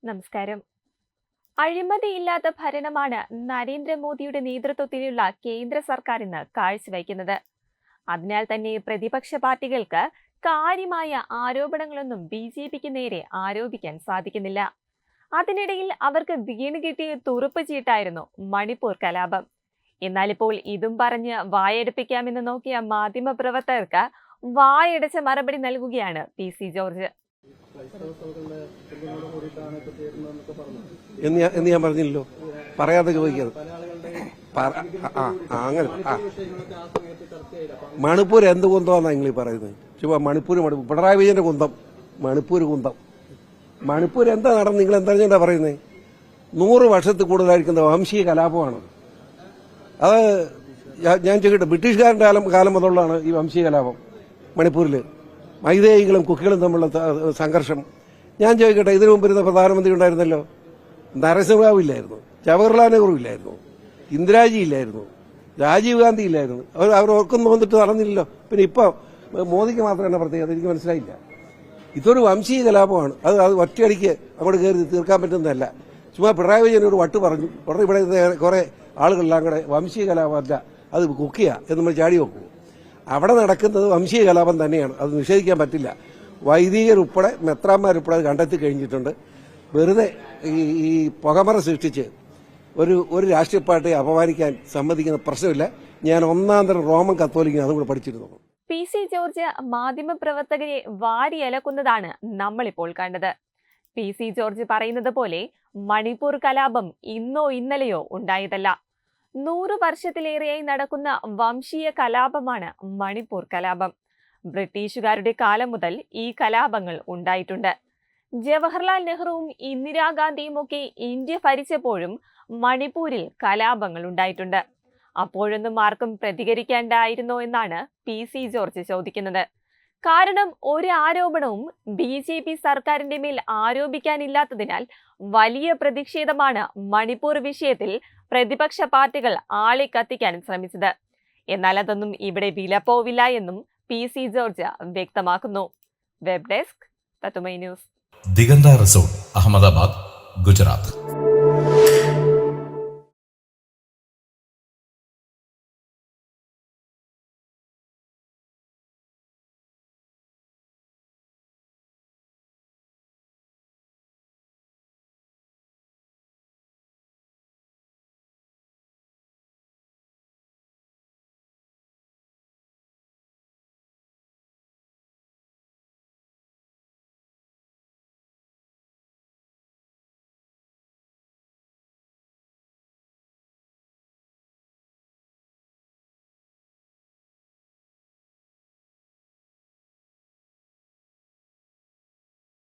നമസ്കാരം. അഴിമതിയില്ലാത്ത ഭരണമാണ് നരേന്ദ്രമോദിയുടെ നേതൃത്വത്തിലുള്ള കേന്ദ്ര സർക്കാർ ഇന്ന് കാഴ്ചവയ്ക്കുന്നത്. അതിനാൽ തന്നെ പ്രതിപക്ഷ പാർട്ടികൾക്ക് കാര്യമായ ആരോപണങ്ങളൊന്നും ബി.ജെ.പിക്ക് നേരെ ആരോപിക്കാൻ സാധിക്കുന്നില്ല. അതിനിടയിൽ അവർക്ക് വീണ് കിട്ടിയ തുറുപ്പ് ചീട്ടായിരുന്നു മണിപ്പൂർ കലാപം. എന്നാൽ ഇപ്പോൾ ഇതും പറഞ്ഞ് വായടപ്പിക്കാമെന്ന് നോക്കിയ മാധ്യമപ്രവർത്തകർക്ക് വായടച്ച മറുപടി നൽകുകയാണ് പി.സി. ജോർജ്. എന്ന് ഞാൻ പറഞ്ഞില്ലല്ലോ, പറയാതെ ചോദിക്കരുത്. അങ്ങനെ മണിപ്പൂർ എന്ത് കുന്തമാണെന്നാ നിങ്ങൾ ഈ പറയുന്നത്? ചുമ്മാ മണിപ്പൂർ പിണറായി വിജയന്റെ കുന്തം, മണിപ്പൂർ കുന്തം. മണിപ്പൂർ എന്താ നടന്ന് നിങ്ങൾ എന്താ പറയുന്നത്? 100 വർഷത്തിൽ കൂടുതലായിരിക്കുന്ന വംശീയ കലാപമാണ് അത്. ഞാൻ ചോദിക്കട്ടെ, ബ്രിട്ടീഷുകാരന്റെ കാലം മുതലുള്ളതാണ് ഈ വംശീയ കലാപം മണിപ്പൂരിൽ. മൈതേയികളും കുക്കികളും തമ്മിലുള്ള സംഘർഷം. ഞാൻ ചോദിക്കട്ടെ, ഇതിനു മുമ്പ് ഇരുന്ന പ്രധാനമന്ത്രി ഉണ്ടായിരുന്നല്ലോ, നരസിംഹറാവു ഇല്ലായിരുന്നു, ജവഹർലാൽ നെഹ്റു ഇല്ലായിരുന്നു, ഇന്ദിരാജി ഇല്ലായിരുന്നു, രാജീവ് ഗാന്ധി ഇല്ലായിരുന്നു. അവർക്കൊന്നും വന്നിട്ട് നടന്നില്ലല്ലോ. പിന്നെ ഇപ്പൊ മോദിക്ക് മാത്രം തന്നെ പ്രത്യേകത എനിക്ക് മനസ്സിലായില്ല. ഇതൊരു വംശീയ കലാപമാണ്. അത് ഒറ്റയടിക്ക് അങ്ങോട്ട് കയറി തീർക്കാൻ പറ്റുന്നതല്ല. ചുമ്മാ പിണറായി വിജയൻ ഒരു വട്ട് പറഞ്ഞു, ഉടനെ ഇവിടെ കുറെ ആളുകളെല്ലാം കൂടെ വംശീയ കലാപമല്ല, അത് കുക്കിയ എന്ന് നമ്മൾ ചാടി വെക്കും. അവിടെ നടക്കുന്നത് വംശീയ കലാപം തന്നെയാണ്, അത് നിഷേധിക്കാൻ പറ്റില്ല. വൈദികരുൾപ്പെടെ മെത്രാന്മാരുൾപ്പെടെ അത് കണ്ടെത്തി കഴിഞ്ഞിട്ടുണ്ട്. വെറുതെ ഈ പുകമറ സൃഷ്ടിച്ച് ഒരു രാഷ്ട്രീയ പാർട്ടിയെ അപമാനിക്കാൻ സമ്മതിക്കുന്ന പ്രശ്നമില്ല. ഞാൻ ഒന്നാം തരം റോമൻ കത്തോലിക്ക അതും കൂടെ പഠിച്ചിരുന്നു. പി.സി. ജോർജ് മാധ്യമപ്രവർത്തകരെ വാരിയലക്കുന്നതാണ് നമ്മളിപ്പോൾ കണ്ടത്. പി.സി. ജോർജ് പറയുന്നത് പോലെ മണിപ്പൂർ കലാപം ഇന്നോ ഇന്നലെയോ ഉണ്ടായതല്ല. 100 വർഷത്തിലേറെയായി നടക്കുന്ന വംശീയ കലാപമാണ് മണിപ്പൂർ കലാപം. ബ്രിട്ടീഷുകാരുടെ കാലം മുതൽ ഈ കലാപങ്ങൾ ഉണ്ടായിട്ടുണ്ട്. ജവഹർലാൽ നെഹ്റുവും ഇന്ദിരാഗാന്ധിയും ഒക്കെ ഇന്ത്യ ഭരിച്ചപ്പോഴും മണിപ്പൂരിൽ കലാപങ്ങൾ ഉണ്ടായിട്ടുണ്ട്. അപ്പോഴൊന്നും ആർക്കും പ്രതികരിക്കേണ്ടായിരുന്നോ എന്നാണ് പി.സി. ജോർജ് ചോദിക്കുന്നത്. കാരണം ഒരു ആരോപണവും ബി.ജെ.പി. സർക്കാരിന്റെ മേൽ ആരോപിക്കാനില്ലാത്തതിനാൽ വലിയ പ്രതിഷേധമാണ് മണിപ്പൂർ വിഷയത്തിൽ പ്രതിപക്ഷ പാർട്ടികൾ ആളെ കത്തിക്കാൻ ശ്രമിച്ചത്. എന്നാൽ അതൊന്നും ഇവിടെ വിലപ്പോവില്ല എന്നും പി.സി. ജോർജ് വ്യക്തമാക്കുന്നു. വെബ് ഡെസ്ക് തത്തുമൈ ന്യൂസ്. ദിഗന്ത റിസോർട്ട്, അഹമ്മദാബാദ്, ഗുജറാത്ത്.